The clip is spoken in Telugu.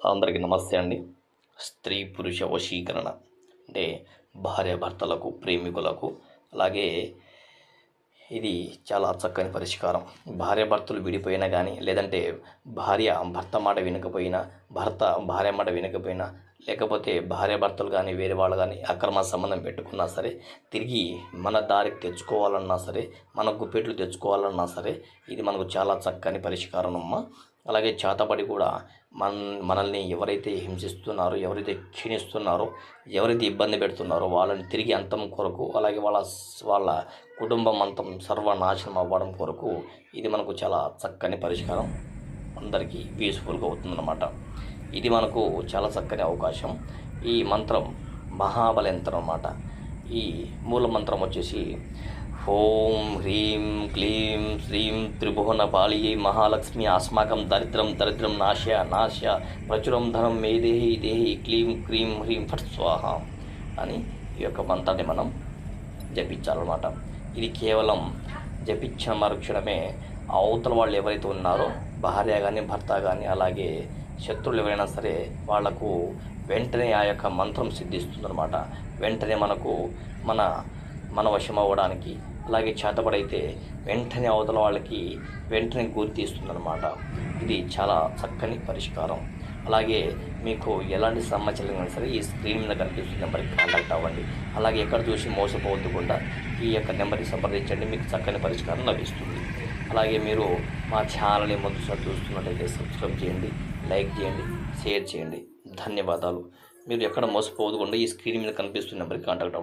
అందరికీ నమస్తే అండి. స్త్రీ పురుష వశీకరణ అంటే భార్యాభర్తలకు, ప్రేమికులకు, అలాగే ఇది చాలా చక్కని పరిష్కారం. భార్యాభర్తలు విడిపోయినా కానీ, లేదంటే భార్య భర్త మాట వినకపోయినా, భర్త భార్య మాట వినకపోయినా, లేకపోతే భార్యాభర్తలు కానీ వేరే వాళ్ళు కానీ అక్రమ సంబంధం పెట్టుకున్నా సరే, తిరిగి మన దారికి తెచ్చుకోవాలన్నా సరే, మన గుప్పెట్లు తెచ్చుకోవాలన్నా సరే, ఇది మనకు చాలా చక్కని పరిష్కారం అమ్మ. అలాగే చేతబడి కూడా మనల్ని ఎవరైతే హింసిస్తున్నారో, ఎవరైతే క్షీణిస్తున్నారో, ఎవరైతే ఇబ్బంది పెడుతున్నారో వాళ్ళని తిరిగి అంతం కొరకు, అలాగే వాళ్ళ కుటుంబం అంతం సర్వనాశనం అవ్వడం కొరకు ఇది మనకు చాలా చక్కని పరిష్కారం, అందరికీ యూస్ఫుల్గా అవుతుందన్నమాట. ఇది మనకు చాలా చక్కని అవకాశం. ఈ మంత్రం మహాబలయంత్రం అన్నమాట. ఈ మూల మంత్రం వచ్చేసి ఓం హ్రీం క్లీం శ్రీం త్రిభువన పాళియే మహాలక్ష్మి అస్మాకం దరిద్రం నాశ్య ప్రచురం ధనం మే దేహి క్లీం క్రీం హ్రీం ఫట్ స్వాహ అని ఈ యొక్క మంత్రాన్ని మనం జపించాలన్నమాట. ఇది కేవలం జపించిన మరుక్షణమే అవతల వాళ్ళు ఎవరైతే ఉన్నారో, భార్య కానీ భర్త కానీ, అలాగే శత్రువులు ఎవరైనా సరే, వాళ్లకు వెంటనే ఆ యొక్క మంత్రం సిద్ధిస్తుందన్నమాట. వెంటనే మన వశం అవ్వడానికి, అలాగే చేతబడైతే వెంటనే అవతల వాళ్ళకి వెంటనే గుర్తిస్తుందన్నమాట. ఇది చాలా చక్కని పరిష్కారం. అలాగే మీకు ఎలాంటి సమస్యలు సరే ఈ స్క్రీన్ మీద కనిపిస్తున్న నెంబర్కి కాంటాక్ట్ అవ్వండి. అలాగే ఎక్కడ చూసి మోసపోవద్దుకుండా ఈ యొక్క నెంబర్కి సంప్రదించండి, మీకు చక్కని పరిష్కారం లభిస్తుంది. అలాగే మీరు మా ఛానల్ని మొదటిసారి చూస్తున్నట్లయితే సబ్స్క్రైబ్ చేయండి, లైక్ చేయండి, షేర్ చేయండి. ధన్యవాదాలు. మీరు ఎక్కడ మోసపోవద్దుకుండా ఈ స్క్రీన్ మీద కనిపిస్తున్న నెంబర్కి కాంటాక్ట్ అవ్వండి.